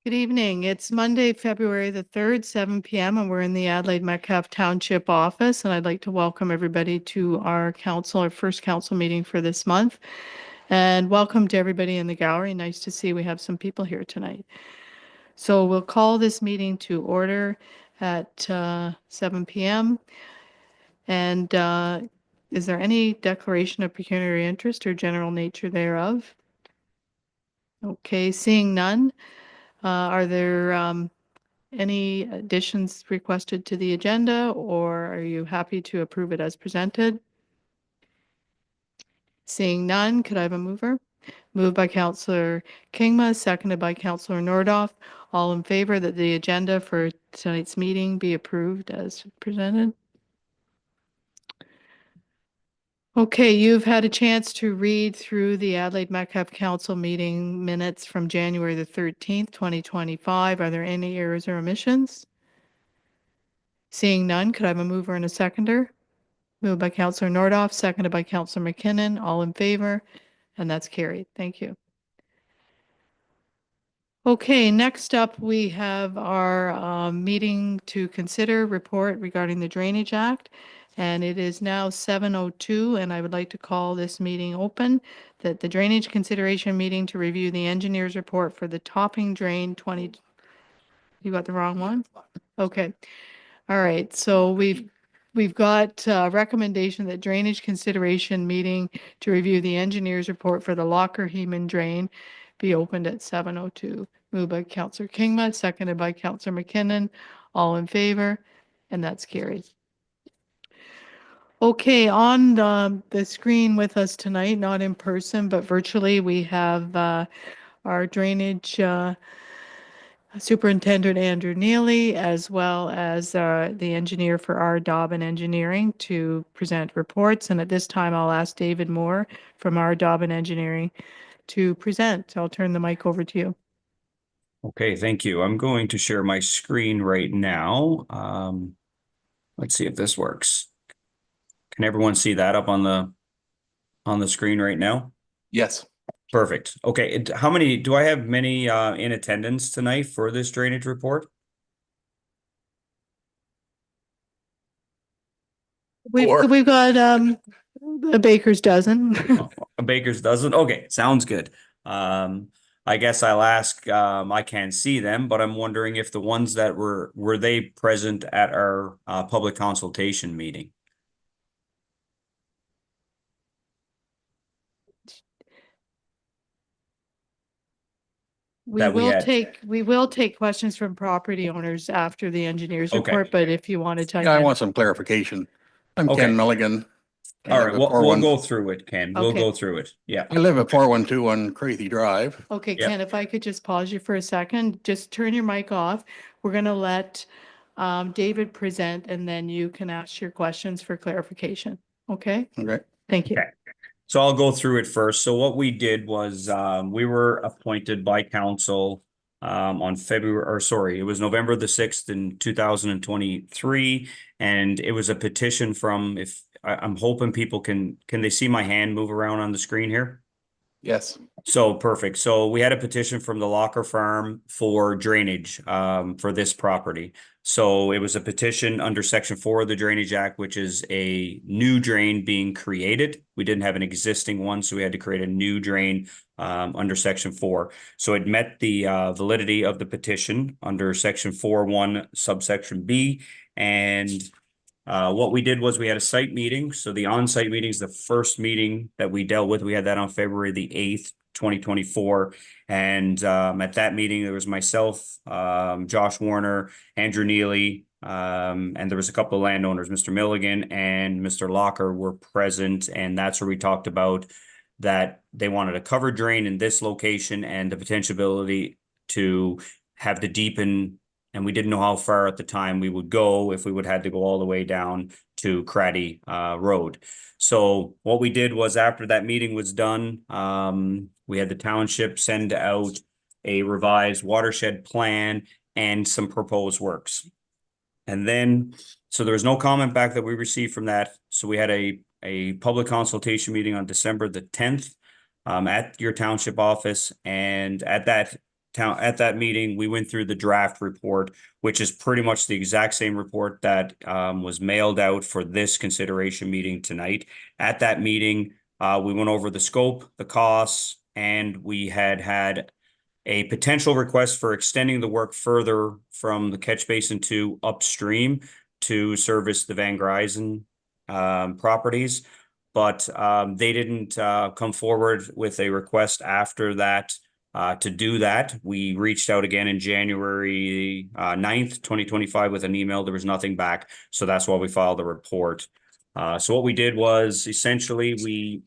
Good evening. It's Monday, February the 3rd, 7 p.m., and we're in the Adelaide Metcalfe Township office. And I'd like to welcome everybody to our first council meeting for this month. And welcome to everybody in the gallery. Nice to see we have some people here tonight. So we'll call this meeting to order at 7 p.m. And is there any declaration of pecuniary interest or general nature thereof? Okay, seeing none. Are there any additions requested to the agenda, or are you happy to approve it as presented? Seeing none, could I have a mover? Moved by Councillor Kingma, seconded by Councillor Nordoff. All in favor that the agenda for tonight's meeting be approved as presented? Okay, you've had a chance to read through the Adelaide Metcalfe Council meeting minutes from January the 13th, 2025. Are there any errors or omissions? Seeing none, could I have a mover and a seconder? Moved by Councillor Nordoff, seconded by Councillor McKinnon. All in favor? And that's carried. Thank you. Okay, next up we have our meeting to consider report regarding the Drainage Act. And it is now 7:02, and I would like to call this meeting open. That the Drainage Consideration Meeting to review the engineer's report for the topping drain 20. You got the wrong one? Okay. All right, so we've got recommendation that drainage consideration meeting to review the engineer's report for the Locker Heman drain be opened at 7:02. Moved by Councillor Kingma, seconded by Councillor McKinnon. All in favor, and that's carried. Okay, on the screen with us tonight, not in person, but virtually, we have our drainage Superintendent Andrew Neely, as well as the engineer for our Dobbin Engineering to present reports. And at this time, I'll ask David Moore from our Dobbin Engineering to present. I'll turn the mic over to you. Okay, thank you. I'm going to share my screen right now. Let's see if this works. Can everyone see that up on the screen right now? Yes. Perfect. Okay, how many do I have many in attendance tonight for this drainage report? We've got a baker's dozen. A baker's dozen. Okay, sounds good. I guess I'll ask, I can't see them, but I'm wondering if the ones that were they present at our public consultation meeting? We will take questions from property owners after the engineer's report, but if you wanted to. Yeah, I want some clarification. I'm Ken Milligan. All right, we'll go through it, Ken. We'll go through it. Yeah. I live at 412 Crathy Drive. Okay, Ken, if I could just pause you for a second, just turn your mic off. We're going to let David present, and then you can ask your questions for clarification. Okay? Okay. Thank you. Okay. So I'll go through it first. So what we did was we were appointed by council on it was November the 6th in 2023. And it was a petition from, I'm hoping people can they see my hand move around on the screen here? Yes. So perfect. So we had a petition from the Locker Farm for drainage for this property. So it was a petition under Section 4 of the Drainage Act, which is a new drain being created. We didn't have an existing one, so we had to create a new drain under Section 4. So it met the validity of the petition under Section 4(1) subsection B. And what we did was we had a site meeting. So the on-site meeting is the first meeting that we dealt with. We had that on February the 8th, 2024. And at that meeting, there was myself, Josh Warner, Andrew Neely, and there was a couple of landowners, Mr. Milligan and Mr. Locker were present. And that's where we talked about that they wanted a covered drain in this location and the potentiality to have to deepen. And we didn't know how far at the time we would go if we would have to go all the way down to Cratty Road. So what we did was after that meeting was done, we had the township send out a revised watershed plan and some proposed works. And then, so there was no comment back that we received from that. So we had a public consultation meeting on December the 10th at your township office. And at that at that meeting, we went through the draft report, which is pretty much the exact same report that was mailed out for this consideration meeting tonight. At that meeting, we went over the scope, the costs, and we had a potential request for extending the work further from the catch basin to upstream to service the Van Gryzen properties. But they didn't come forward with a request after that to do that. We reached out again in January 9th, 2025 with an email. There was nothing back. So that's why we filed the report. So what we did was essentially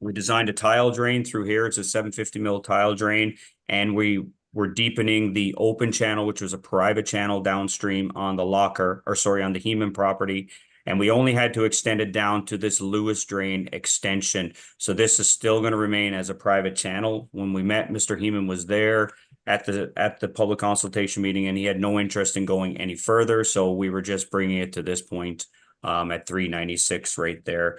we designed a tile drain through here. It's a 750 mil tile drain, and we were deepening the open channel, which was a private channel downstream on the Locker, or sorry, on the Heeman property. And we only had to extend it down to this Lewis drain extension. So this is still going to remain as a private channel. When we met, Mr. Heeman was there at the public consultation meeting, and he had no interest in going any further. So we were just bringing it to this point at 396 right there.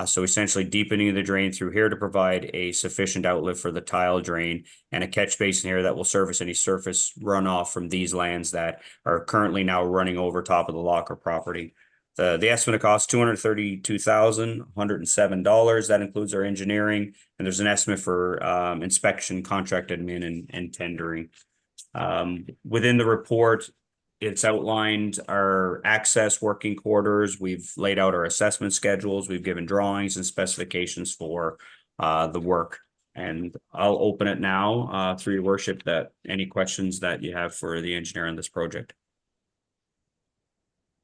So essentially deepening the drain through here to provide a sufficient outlet for the tile drain, and a catch basin here that will service any surface runoff from these lands that are currently now running over top of the Locker property. The estimate cost $232,107. That includes our engineering, and there's an estimate for inspection, contract admin, and tendering. Within the report, it's outlined our access working quarters. We've laid out our assessment schedules. We've given drawings and specifications for the work. And I'll open it now through your worship, that any questions that you have for the engineer on this project.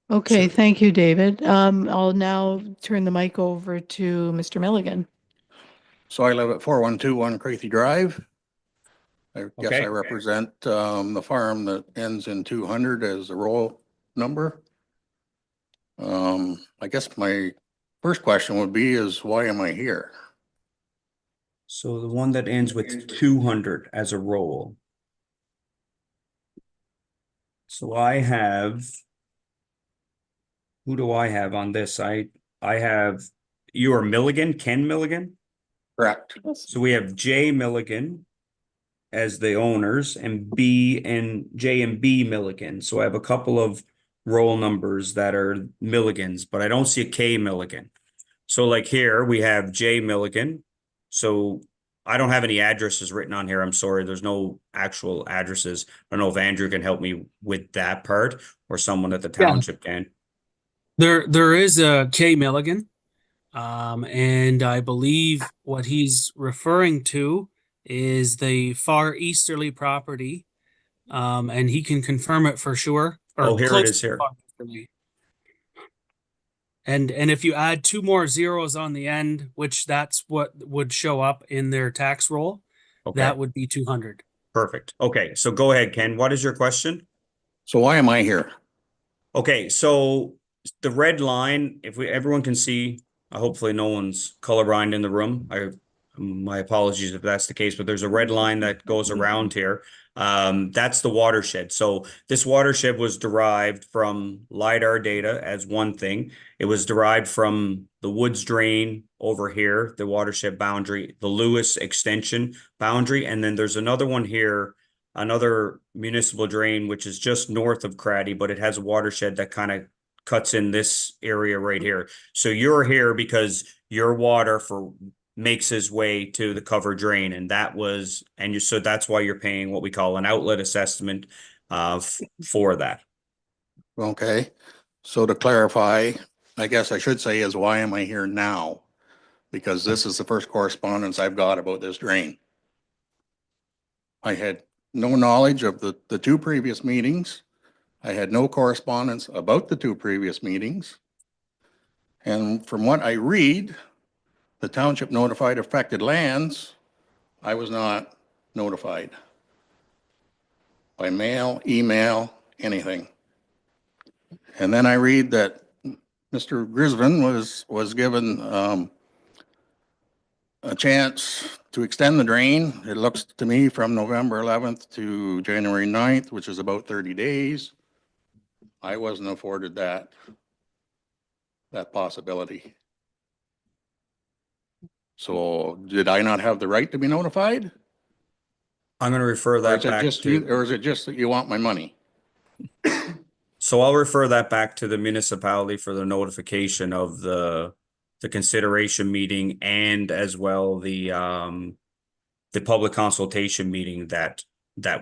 Okay, Sure. thank you, David. I'll now turn the mic over to Mr. Milligan. So I live at 4121 Crathy Drive. I guess Okay. I represent the farm that ends in 200 as the roll number. I guess my first question would be is why am I here? So the one that ends with 200 as a roll. So I have, who do I have on this? I have, you are Milligan, Ken Milligan? Correct. So we have J Milligan as the owners, and B and J and B Milligan. So I have a couple of roll numbers that are Milligans, but I don't see a K Milligan. So like here we have J Milligan. So I don't have any addresses written on here. I'm sorry. There's no actual addresses. I don't know if Andrew can help me with that part, or someone at the township can. There is a K Milligan. And I believe what he's referring to is the far easterly property. And he can confirm it for sure. Or Oh, here it close is to here. far easterly. And if you add 2 more zeros on the end, which that's what would show up in their tax roll, Okay, that would be 200. perfect. Okay, so go ahead, Ken. What is your question? So why am I here? Okay, so the red line, if everyone can see, hopefully no one's colorblind in the room. My apologies if that's the case, but there's a red line that goes around here. That's the watershed. So this watershed was derived from LiDAR data as one thing. It was derived from the Woods drain over here, the watershed boundary, the Lewis extension boundary, and then there's another one here, another municipal drain, which is just north of Craddy, but it has a watershed that kind of cuts in this area right here. So you're here because your water makes his way to the cover drain, and so that's why you're paying what we call an outlet assessment for that. Okay. So to clarify, I guess I should say is why am I here now? Because this is the first correspondence I've got about this drain. I had no knowledge of the 2 previous meetings. I had no correspondence about the 2 previous meetings. And from what I read, the township notified affected lands. I was not notified by mail, email, anything. And then I read that Mr. Grisvin was given a chance to extend the drain. It looks to me from November 11th to January 9th, which is about 30 days. I wasn't afforded that possibility. So did I not have the right to be notified? I'm going to refer Or that is it back just you, to, or is it just that you want my money? so I'll refer that back to the municipality for the notification of the consideration meeting and as well the public consultation meeting that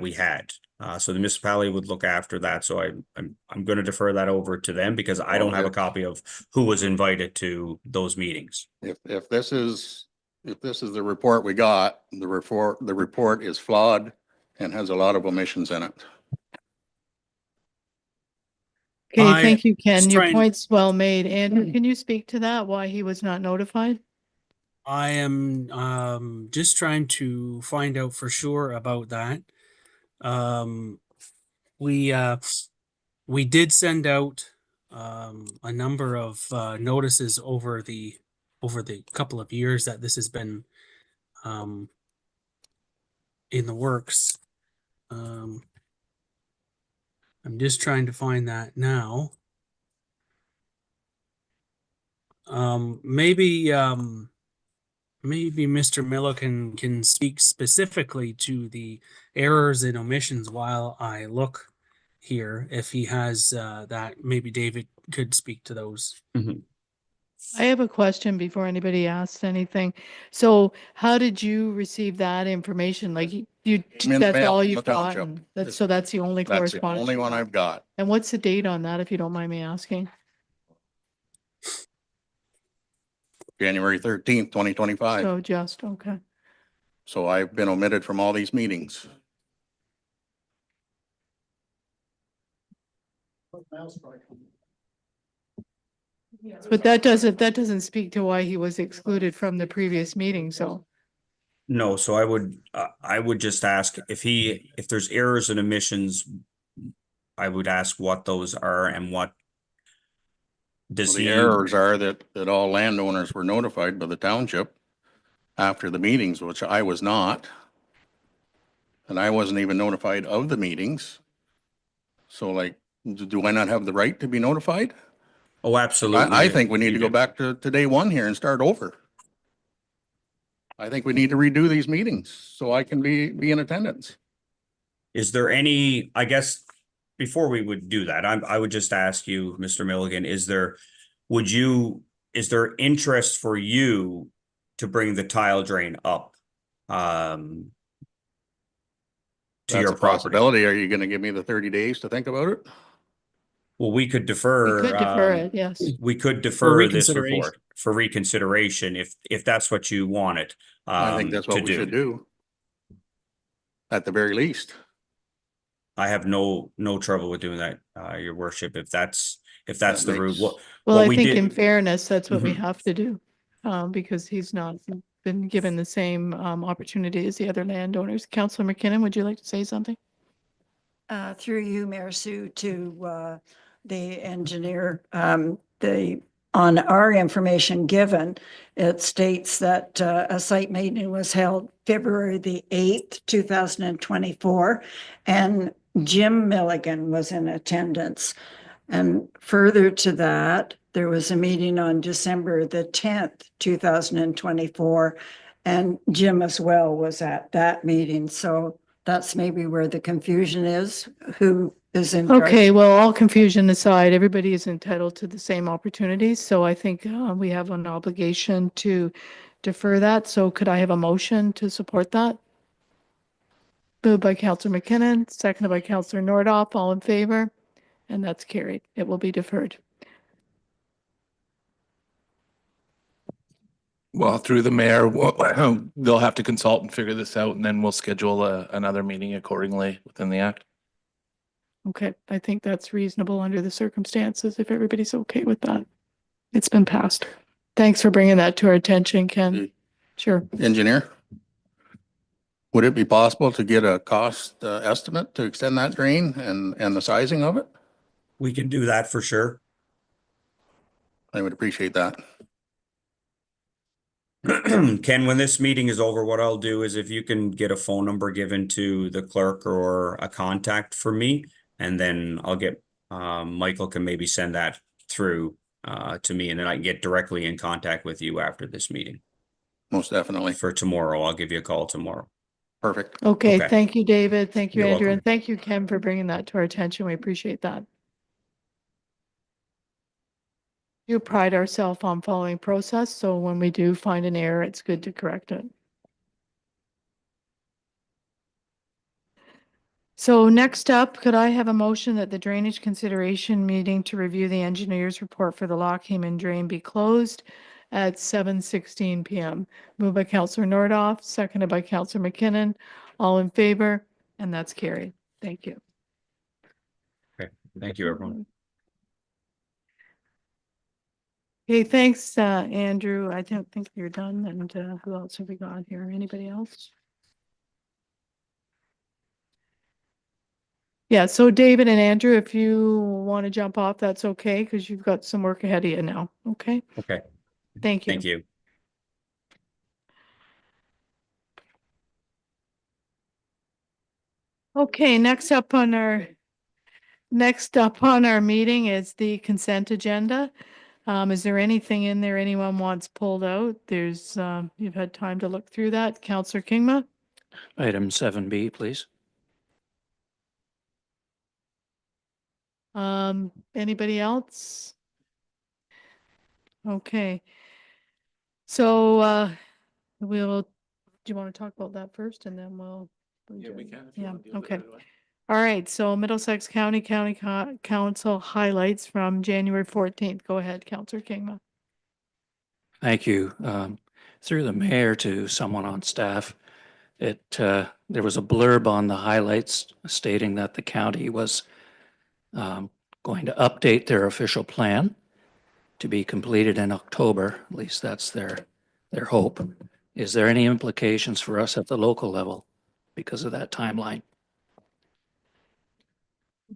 we had. So the municipality would look after that. So I'm going to defer that over to them because I don't have a copy of who was invited to those meetings. If this is the report we got, the report is flawed and has a lot of omissions in it. Okay, I thank you, Ken. just Your trying- point's well made. Andrew, can you speak to that, why he was not notified? I am just trying to find out for sure about that. Um, we did send out a number of notices over the couple of years that this has been in the works. I'm just trying to find that now. Maybe Mr. Milliken can speak specifically to the errors and omissions while I look here. If he has that, maybe David could speak to those. I have a question before anybody asks anything. So how did you receive that information? Like you, Came in the that's mail all from you've the township. gotten? That's the only That's the correspondence. only you one got? I've got. And what's the date on that, if you don't mind me asking? January 13th, 2025. So just, okay. So I've been omitted from all these meetings. But that doesn't speak to why he was excluded from the previous meeting, so. No, so I would just ask if there's errors and omissions, I would ask what those are and what Well, does the he, errors are that all landowners were notified by the township after the meetings, which I was not. And I wasn't even notified of the meetings. So like, do I not have the right to be notified? oh, absolutely. I think we need you to go do. back to day one here and start over. I think we need to redo these meetings so I can be in attendance. Is there any, I guess, before we would do that, I would just ask you, Mr. Milligan, is there interest for you to bring the tile drain up? To That's your a property? possibility. Are you gonna give me the 30 days to think about it? Well, we could We defer. could defer it, yes. We could defer this reconsideration. report for reconsideration if that's what you wanted I think that's to what we should do. At the very least. I have no trouble with doing that, your worship, if that's That the route. makes- What Well, I we think in did, fairness, that's what we Mhm. have to do. Because he's not been given the same opportunity as the other landowners. Councillor McKinnon, would you like to say something? Through you, Mayor Sue, to the engineer. On our information given, it states that a site meeting was held February the 8th, 2024, and Jim Milligan was in attendance. And further to that, there was a meeting on December the 10th, 2024, and Jim as well was at that meeting. So that's maybe where the confusion is, who is in charge. Okay, well, all confusion aside, everybody is entitled to the same opportunities. So I think we have an obligation to defer that. So could I have a motion to support that? Moved by Councillor McKinnon, seconded by Councillor Nordoff, all in favor? And that's carried. It will be deferred. Well, through the mayor, they'll have to consult and figure this out, and then we'll schedule another meeting accordingly within the act. Okay, I think that's reasonable under the circumstances, if everybody's okay with that. It's been passed. Thanks for bringing that to our attention, Ken. Sure. Engineer? Would it be possible to get a cost estimate to extend that drain and the sizing of it? we can do that for sure. I would appreciate that. Ken, when this meeting is over, what I'll do is if you can get a phone number given to the clerk or a contact for me, and then I'll get, Michael can maybe send that through to me, and then I can get directly in contact with you after this meeting. Most definitely. For tomorrow, I'll give you a call tomorrow. Perfect. Okay, Okay. thank you, David. Thank you, You're Andrew, welcome. and thank you, Ken, for bringing that to our attention. We appreciate that. We pride ourselves on following process, so when we do find an error, it's good to correct it. So next up, could I have a motion that the drainage consideration meeting to review the engineer's report for the Lockhaven Drain be closed at 7:16 PM? Moved by Councillor Nordoff, seconded by Councillor McKinnon. All in favor? And that's carried. Thank you. Okay. Thank you, everyone. Okay, thanks, Andrew. I don't think you're done. And who else have we got here? Anybody else? Yeah, so David and Andrew, if you want to jump off, that's okay, because you've got some work ahead of you now. Okay, Okay. thank you. Thank you. Okay, next up on our meeting is the consent agenda. Is there anything in there anyone wants pulled out? There's, you've had time to look through that. Councillor Kingma? Item 7B, please. Anybody else? Okay. So, do you want to talk about that first and then we'll? Yeah, we can. Yeah, okay. All right, so Middlesex County Council highlights from January 14th. Go ahead, Councillor Kingma. Thank you. Through the mayor to someone on staff, there was a blurb on the highlights stating that the county was going to update their official plan to be completed in October. At least that's their hope. Is there any implications for us at the local level because of that timeline?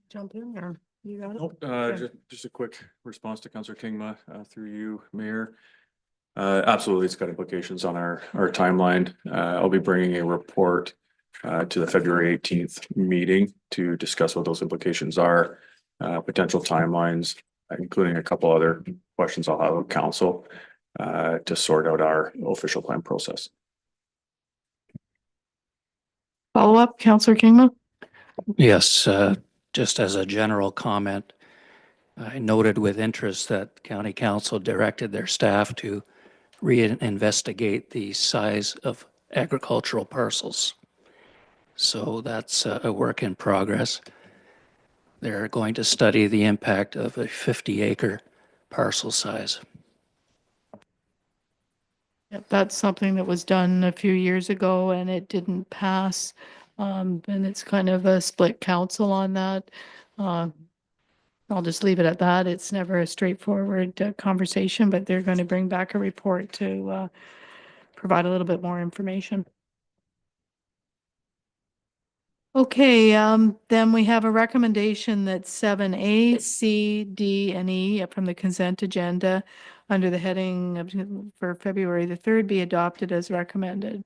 Jump in or you got it? Nope, Okay. just a quick response to Councillor Kingma, through you, Mayor. Absolutely, it's got implications on our timeline. I'll be bringing a report to the February 18th meeting to discuss what those implications are, potential timelines, including a couple other questions I'll have with council to sort out our official plan process. Follow up, Councillor Kingma? Yes, just as a general comment, I noted with interest that County Council directed their staff to reinvestigate the size of agricultural parcels. So that's a work in progress. They're going to study the impact of a 50-acre parcel size. Yep, that's something that was done a few years ago and it didn't pass. And it's kind of a split council on that. I'll just leave it at that. It's never a straightforward conversation, but they're going to bring back a report to provide a little bit more information. Okay, then we have a recommendation that 7A, C, D, and E from the consent agenda under the heading for February the 3rd be adopted as recommended.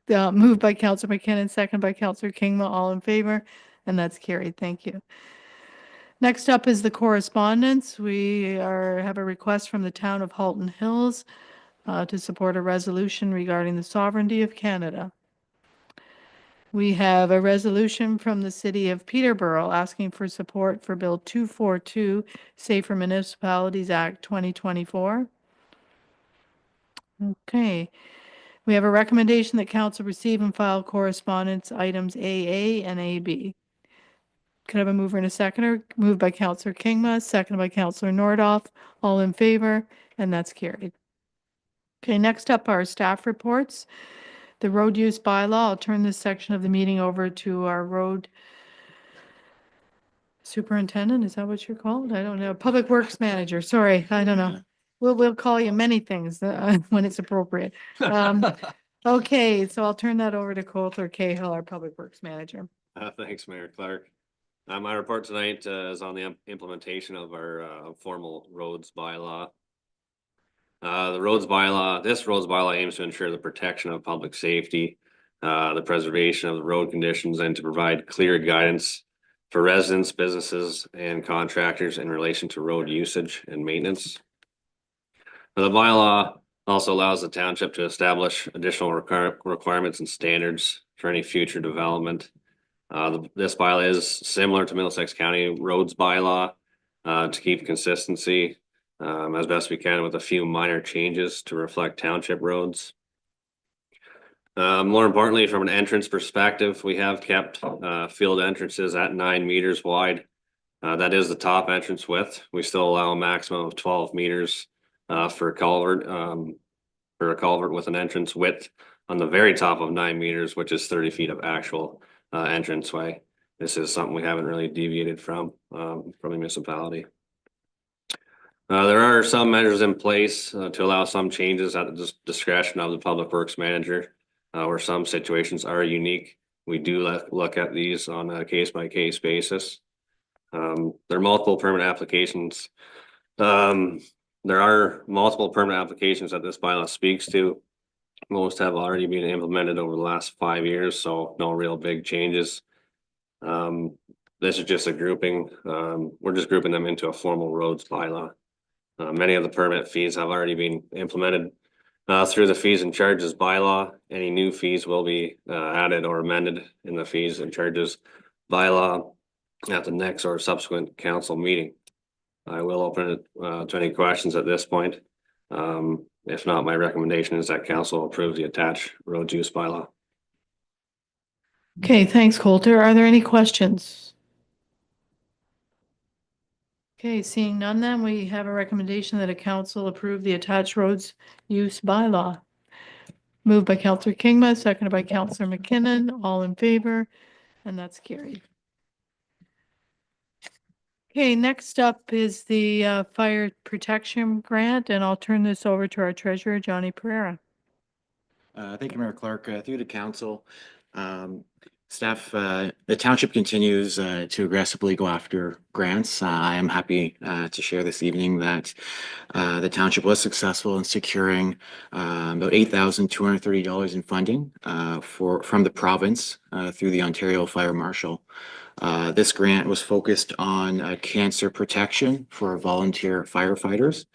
Moved by Councillor McKinnon, second by Councillor Kingma, all in favor, and that's carried. Thank you. Next up is the correspondence. We have a request from the town of Halton Hills to support a resolution regarding the sovereignty of Canada. We have a resolution from the city of Peterborough asking for support for Bill 242, Safer Municipalities Act 2024. Okay. We have a recommendation that council receive and file correspondence items AA and AB. Could I have a mover and a seconder? Moved by Councillor Kingma, seconded by Councillor Nordoff. All in favor, and that's carried. Okay, next up are staff reports. The road use bylaw. I'll turn this section of the meeting over to our road superintendent. Is that what you're called? I don't know. Public Works Manager. Sorry, I don't know. We'll call you many things when it's appropriate. Okay, so I'll turn that over to Coulter Cahill, our Public Works Manager. Thanks, Mayor Clark. My report tonight is on the implementation of our formal roads bylaw. This roads bylaw aims to ensure the protection of public safety, the preservation of the road conditions, and to provide clear guidance for residents, businesses, and contractors in relation to road usage and maintenance. The bylaw Also allows the township to establish additional requirements and standards for any future development. This bylaw is similar to Middlesex County roads bylaw to keep consistency as best we can with a few minor changes to reflect township roads. More importantly, from an entrance perspective, we have kept field entrances at 9 meters wide. That is the top entrance width. We still allow a maximum of 12 meters for a culvert with an entrance width on the very top of 9 meters, which is 30 feet of actual entranceway. This is something we haven't really deviated from the municipality. There are some measures in place to allow some changes at the discretion of the public works manager, where some situations are unique. We do look at these on a case-by-case basis. There are multiple permit applications. There are multiple permit applications that this bylaw speaks to. Most have already been implemented over the last 5 years, so no real big changes. This is just a grouping. We're just grouping them into a formal roads bylaw. Many of the permit fees have already been implemented through the fees and charges bylaw. Any new fees will be added or amended in the fees and charges bylaw at the next or subsequent council meeting. I will open it to any questions at this point. If not, my recommendation is that council approve the attached road use bylaw. Okay, thanks, Coulter. Are there any questions? Okay, seeing none, then we have a recommendation that a council approve the attached roads use bylaw. Moved by Councillor Kingma, seconded by Councillor McKinnon, all in favor, and that's carried. Okay, next up is the fire protection grant, and I'll turn this over to our treasurer, Johnny Pereira. Thank you, Mayor Clark. Through the council, staff, the township continues to aggressively go after grants. I am happy to share this evening that the township was successful in securing about $8,230 in funding from the province through the Ontario Fire Marshal. This grant was focused on cancer protection for volunteer firefighters.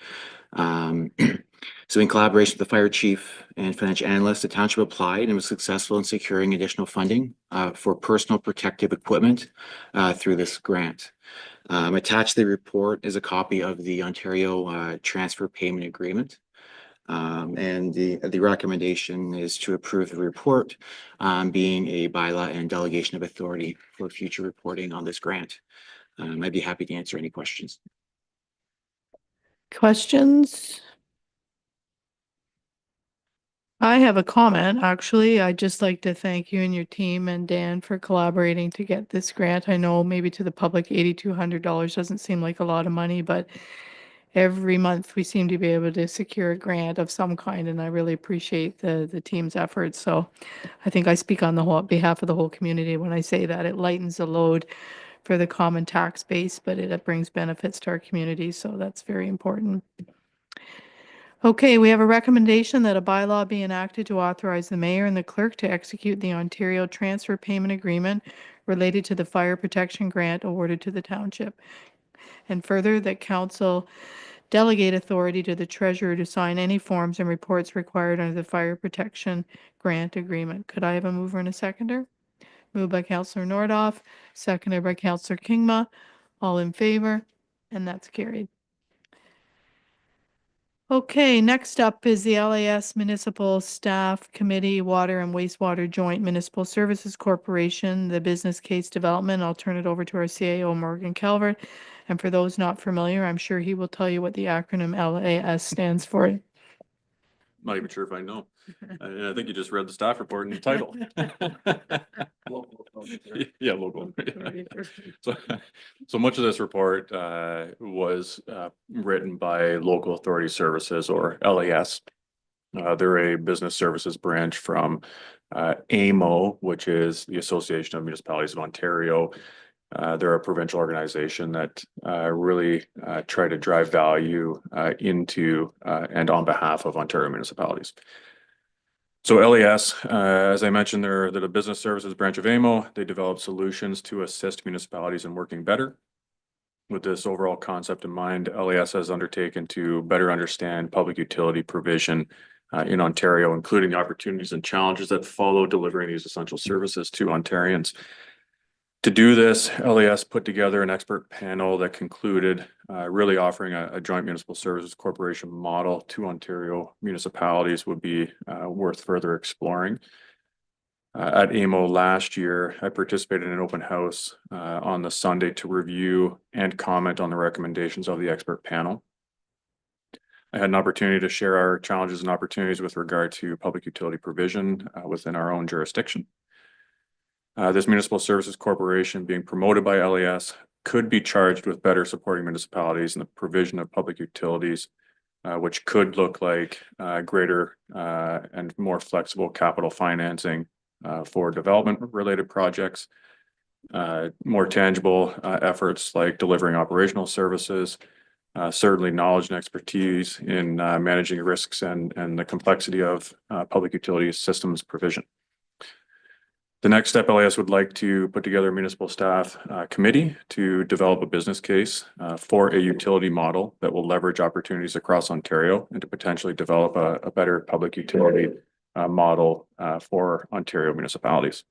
So in collaboration with the fire chief and financial analyst, the township applied and was successful in securing additional funding for personal protective equipment through this grant. Attached to the report is a copy of the Ontario transfer payment agreement. And the recommendation is to approve the report being a bylaw and delegation of authority for future reporting on this grant. I'd be happy to answer any questions. Questions? I have a comment, actually. I'd just like to thank you and your team and Dan for collaborating to get this grant. I know maybe to the public, $8,200 doesn't seem like a lot of money, but every month we seem to be able to secure a grant of some kind, and I really appreciate the team's efforts. So I think I speak on the behalf of the whole community when I say that. It lightens the load for the common tax base, but it brings benefits to our community, so that's very important. Okay, we have a recommendation that a bylaw be enacted to authorize the mayor and the clerk to execute the Ontario transfer payment agreement related to the fire protection grant awarded to the township. And further, that council delegate authority to the treasurer to sign any forms and reports required under the fire protection grant agreement. Could I have a mover and a seconder? Moved by Councillor Nordoff, seconded by Councillor Kingma. All in favor? And that's carried. Okay, next up is the LAS Municipal Staff Committee, Water and Wastewater Joint Municipal Services Corporation, the business case development. I'll turn it over to our CAO, Morgan Calvert. And for those not familiar, I'm sure he will tell you what the acronym LAS stands for. Not even sure if I know. I think you just read the staff report and the title. Yeah, local. So much of this report was written by Local Authority Services, or LAS. They're a business services branch from AMO, which is the Association of Municipalities of Ontario. They're a provincial organization that really try to drive value into and on behalf of Ontario municipalities. So LAS, as I mentioned, they're the business services branch of AMO. They develop solutions to assist municipalities in working better. with this overall concept in mind, LAS has undertaken to better understand public utility provision in Ontario, including the opportunities and challenges that follow delivering these essential services to Ontarians. To do this, LAS put together an expert panel that concluded really offering a joint municipal services corporation model to Ontario municipalities would be worth further exploring. At AMO last year, I participated in an open house on the Sunday to review and comment on the recommendations of the expert panel. I had an opportunity to share our challenges and opportunities with regard to public utility provision within our own jurisdiction. This municipal services corporation being promoted by LAS could be charged with better supporting municipalities in the provision of public utilities, which could look like greater and more flexible capital financing for development related projects, more tangible efforts like delivering operational services, certainly knowledge and expertise in managing risks and the complexity of public utility systems provision. The next step, LAS would like to put together a municipal staff committee to develop a business case for a utility model that will leverage opportunities across Ontario and to potentially develop a better public utility model for Ontario municipalities.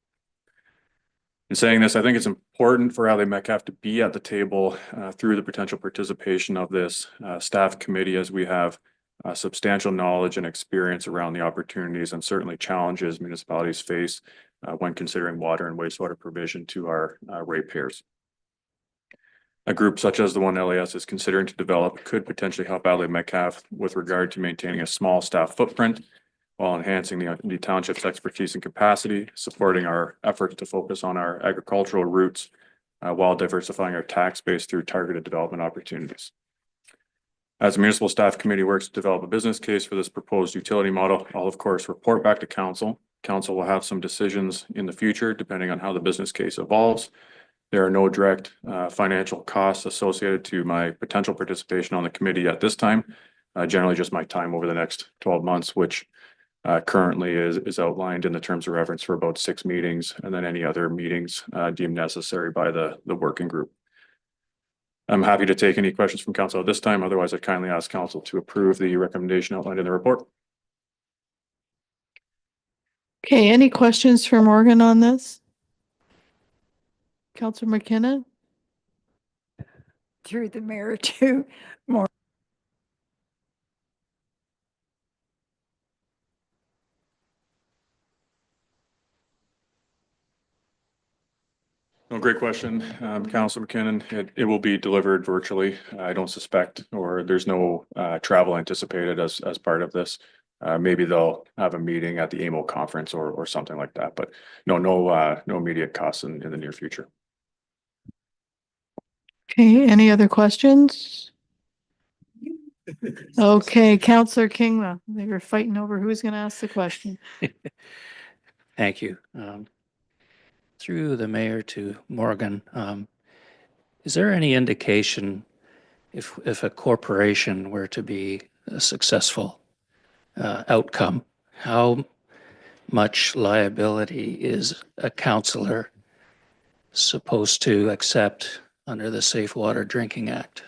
In saying this, I think it's important for Adelaide Metcalfe to be at the table through the potential participation of this staff committee, as we have substantial knowledge and experience around the opportunities and certainly challenges municipalities face when considering water and wastewater provision to our ratepayers. A group such as the one LAS is considering to develop could potentially help Adelaide Metcalfe with regard to maintaining a small staff footprint while enhancing the township's expertise and capacity, supporting our efforts to focus on our agricultural roots while diversifying our tax base through targeted development opportunities. As the municipal staff committee works to develop a business case for this proposed utility model, I'll of course report back to council. Council will have some decisions in the future depending on how the business case evolves. There are no direct financial costs associated to my potential participation on the committee at this time. Generally just my time over the next 12 months, which currently is outlined in the terms of reference for about 6 meetings, and then any other meetings deemed necessary by the working group. I'm happy to take any questions from council at this time. Otherwise, I'd kindly ask council to approve the recommendation outlined in the report. Okay, any questions for Morgan on this? Councillor McKinnon? Through the mayor to more. No, great question, Councillor McKinnon. It will be delivered virtually. I don't suspect, or there's no travel anticipated as part of this. Maybe they'll have a meeting at the AMO conference or something like that, but no immediate costs in the near future. Okay, any other questions? Okay, Councillor Kingma, they were fighting over who's going to ask the question. Thank you. Through the mayor to Morgan, is there any indication if a corporation were to be a successful outcome, how much liability is a councillor supposed to accept under the Safe Water Drinking Act?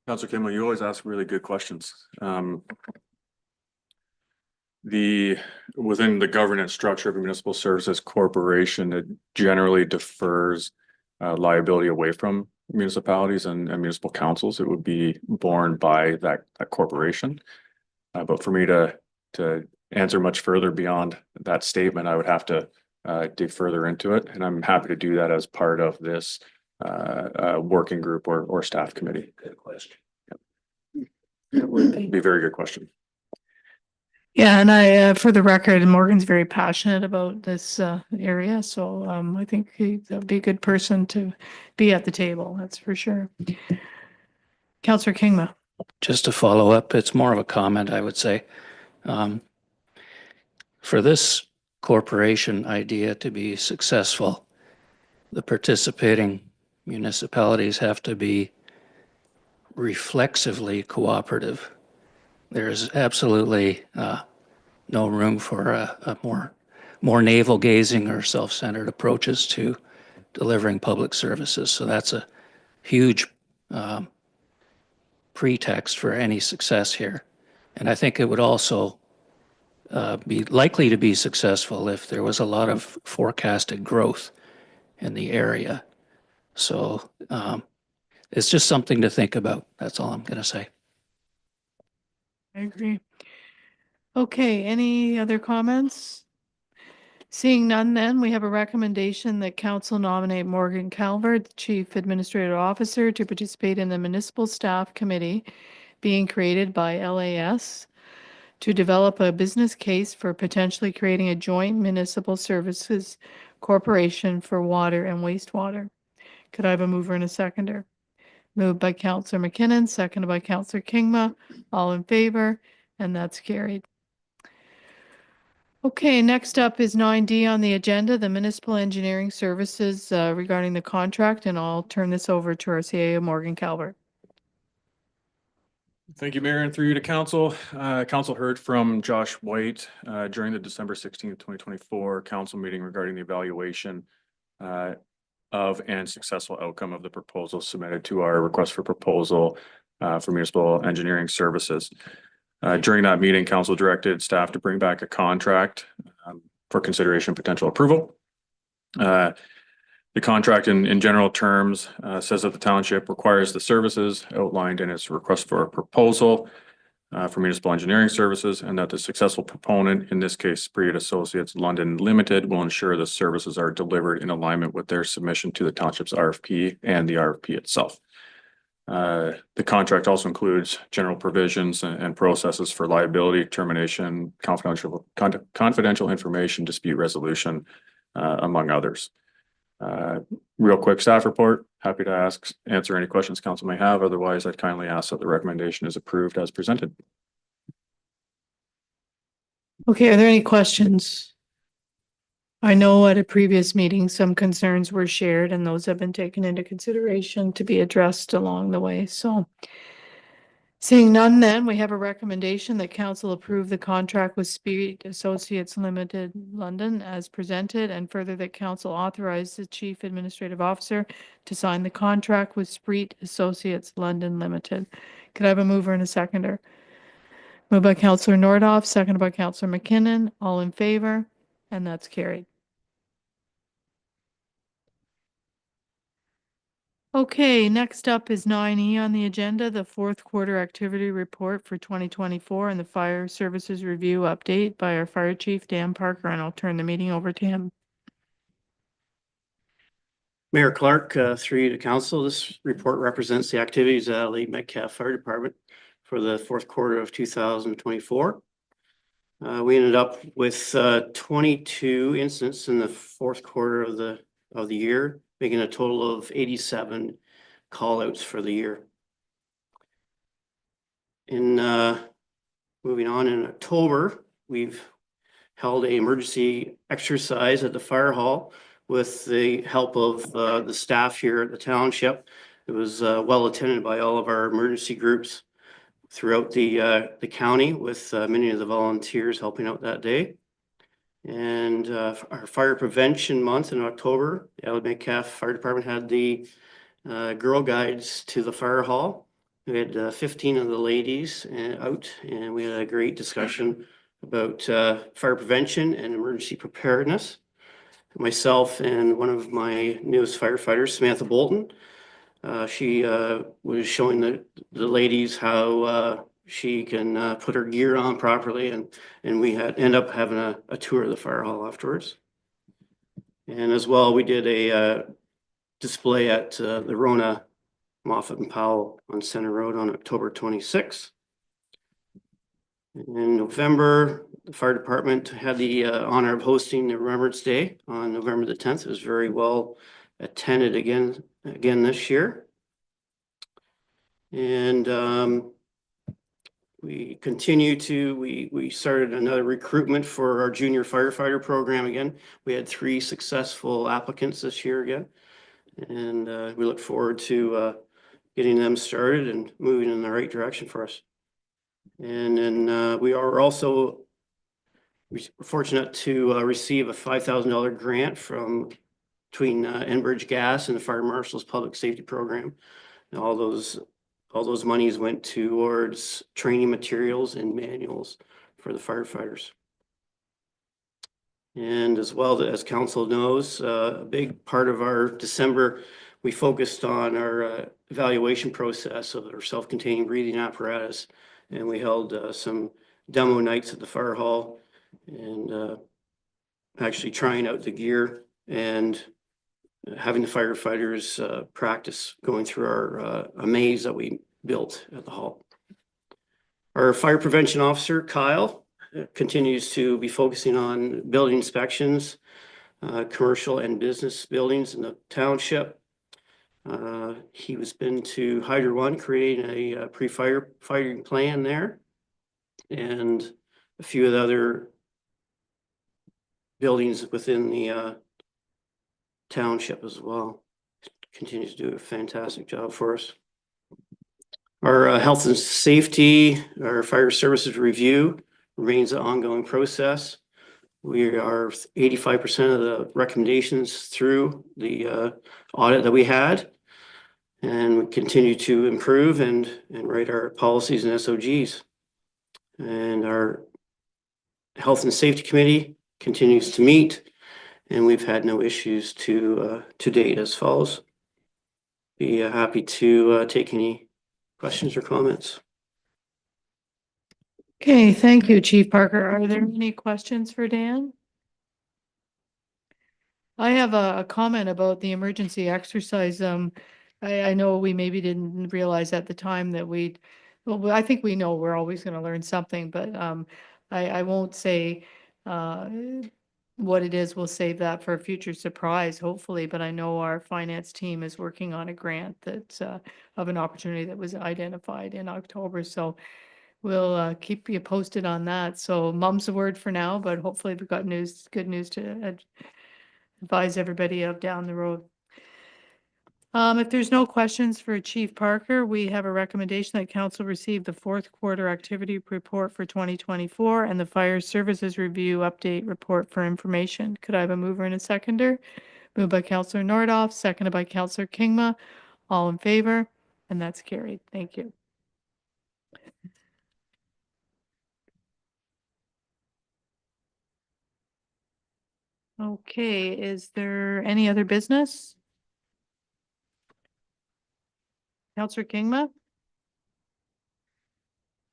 Councillor Kimball, you always ask really good questions. Within the governance structure of a municipal services corporation, it generally defers liability away from municipalities and municipal councils. It would be borne by that corporation. But for me to answer much further beyond that statement, I would have to dig further into it, and I'm happy to do that as part of this working group or staff committee. Good question. Yep. It would be a very good question. Yeah, and I, for the record, Morgan's very passionate about this area, so I think that'd be a good person to be at the table, that's for sure. Councillor Kingma. Just to follow up, it's more of a comment, I would say. For this corporation idea to be successful, the participating municipalities have to be reflexively cooperative. There is absolutely no room for a more navel gazing or self-centered approaches to delivering public services. So that's a huge pretext for any success here. And I think it would also be likely to be successful if there was a lot of forecasted growth in the area. So it's just something to think about. That's all I'm going to say. I agree. Okay, any other comments? Seeing none, then we have a recommendation that council nominate Morgan Calvert, the Chief Administrative Officer, to participate in the Municipal Staff Committee being created by LAS to develop a business case for potentially creating a joint municipal services corporation for water and wastewater. Could I have a mover and a seconder? Moved by Councillor McKinnon, seconded by Councillor Kingma. All in favor, and that's carried. Okay, next up is 9D on the agenda, the municipal engineering services regarding the contract, and I'll turn this over to our CAO, Morgan Calvert. Thank you, Mayor, and through you to council. Council heard from Josh White during the December 16th, 2024 council meeting regarding the evaluation of and successful outcome of the proposal submitted to our request for proposal for municipal engineering services. During that meeting, council directed staff to bring back a contract for consideration and potential approval. The contract in general terms says that the township requires the services outlined in its request for a proposal for municipal engineering services, and that the successful proponent, in this case, Spirit Associates London Limited, will ensure the services are delivered in alignment with their submission to the township's RFP and the RFP itself. The contract also includes general provisions and processes for liability, termination, confidential information, dispute resolution, among others. Real quick staff report. Happy to answer any questions council may have. Otherwise, I'd kindly ask that the recommendation is approved as presented. Okay, are there any questions? I know at a previous meeting, some concerns were shared and those have been taken into consideration to be addressed along the way. So seeing none, then we have a recommendation that council approve the contract with Spirit Associates Limited London as presented, and further that council authorize the Chief Administrative Officer to sign the contract with Spirit Associates London Limited. Could I have a mover and a seconder? Moved by Councillor Nordoff, seconded by Councillor McKinnon. All in favor, and that's carried. Okay, next up is 9E on the agenda, the fourth quarter activity report for 2024 and the fire services review update by our fire chief, Dan Parker, and I'll turn the meeting over to him. Mayor Clark, through you to council, this report represents the activities of Adelaide Metcalfe Fire Department for the fourth quarter of 2024. We ended up with 22 incidents in the fourth quarter of the year, making a total of 87 callouts for the year. In moving on, in October, we've held an emergency exercise at the fire hall with the help of the staff here at the township. It was well attended by all of our emergency groups throughout the county, with many of the volunteers helping out that day. And our fire prevention month in October, the Adelaide Metcalfe Fire Department had the Girl Guides to the fire hall. We had 15 of the ladies out, and we had a great discussion about fire prevention and emergency preparedness. Myself and one of my newest firefighters, Samantha Bolton, she was showing the ladies how she can put her gear on properly, and we end up having a tour of the fire hall afterwards. And as well, we did a display at the Rona, Moffat and Powell on Center Road on October 26th. In November, the fire department had the honor of hosting the Remembrance Day on November the 10th. It was very well attended again this year. And we continue to, we started another recruitment for our junior firefighter program again. We had 3 successful applicants this year again. And we look forward to getting them started and moving in the right direction for us. And then we are also fortunate to receive a $5,000 grant from between Enbridge Gas and the Fire Marshal's Public Safety Program. And all those monies went towards training materials and manuals for the firefighters. And as well, as council knows, a big part of our December, we focused on our evaluation process of our self-contained breathing apparatus. And we held some demo nights at the fire hall and actually trying out the gear and having the firefighters practice going through our a maze that we built at the hall. Our fire prevention officer, Kyle, continues to be focusing on building inspections, commercial and business buildings in the township. He was been to Hydro One, creating a pre-fire fighting plan there, and a few of the other buildings within the township as well. Continues to do a fantastic job for us. Our health and safety, our fire services review remains an ongoing process. We are 85% of the recommendations through the audit that we had, and we continue to improve and write our policies and SOGs. And our health and safety committee continues to meet, and we've had no issues to date as follows. Be happy to take any questions or comments. Okay, thank you, Chief Parker. Are there any questions for Dan? I have a comment about the emergency exercise. I know we maybe didn't realize at the time that well, I think we know we're always going to learn something, but I won't say what it is. We'll save that for a future surprise, hopefully. But I know our finance team is working on a grant that's of an opportunity that was identified in October. So we'll keep you posted on that. So mum's the word for now, but hopefully we've got good news to advise everybody of down the road. If there's no questions for Chief Parker, we have a recommendation that council receive the fourth quarter activity report for 2024 and the fire services review update report for information. Could I have a mover and a seconder? Moved by Councillor Nordoff, seconded by Councillor Kingma. All in favor? And that's carried. Thank you. Okay, is there any other business? Councillor Kingma?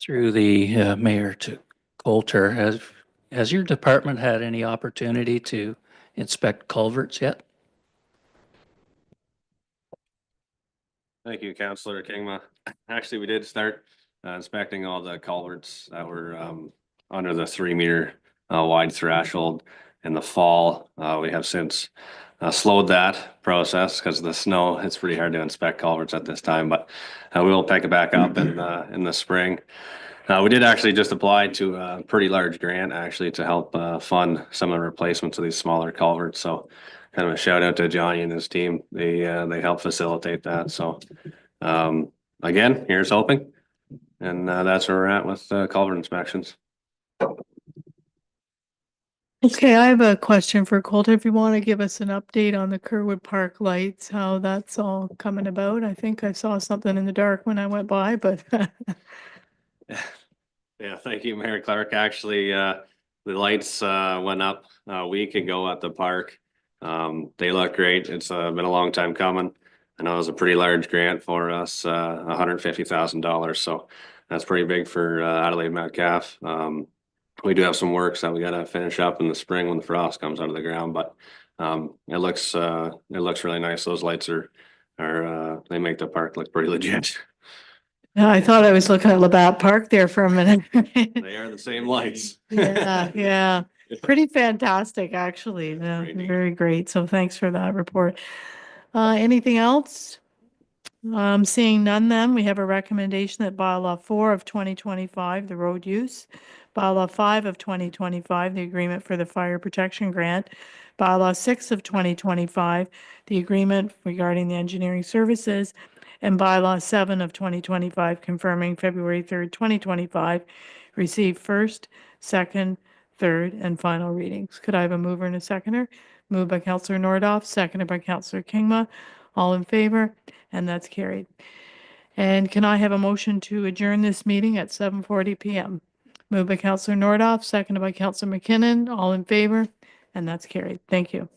Through the mayor to Coulter, has your department had any opportunity to inspect culverts yet? Thank you, Councillor Kingma. Actually, we did start inspecting all the culverts that were under the 3 meter wide threshold in the fall. We have since slowed that process because of the snow. It's pretty hard to inspect culverts at this time, but we will pick it back up in the spring. We did actually just apply to a pretty large grant actually to help fund some of the replacements of these smaller culverts. So kind of a shout out to Johnny and his team. They help facilitate that. So again, here's hoping. And that's where we're at with culvert inspections. Okay, I have a question for Coulter. If you want to give us an update on the Kerwood Park lights, how that's all coming about. I think I saw something in the dark when I went by, but Yeah, thank you, Mayor Clark. Actually, the lights went up a week ago at the park. They look great. It's been a long time coming. I know it was a pretty large grant for us, $150,000. So that's pretty big for Adelaide Metcalfe. We do have some works that we got to finish up in the spring when the frost comes out of the ground, but it looks really nice. Those lights they make the park look pretty legit. I thought I was looking at Labatt Park there for a minute. They are the same lights. Yeah. Pretty fantastic, actually. Yeah, very great. So thanks for that report. Anything else? Seeing none then, we have a recommendation that bylaw 4 of 2025, the road use, bylaw 5 of 2025, the agreement for the fire protection grant, bylaw 6 of 2025, the agreement regarding the engineering services, and bylaw 7 of 2025 confirming February 3rd, 2025, received first, second, third, and final readings. Could I have a mover and a seconder? Moved by Counselor Nordoff, seconded by Counselor Kingma. All in favor? And that's carried. And can I have a motion to adjourn this meeting at 7:40 PM? Moved by Counselor Nordoff, seconded by Counselor McKinnon. All in favor? And that's carried. Thank you.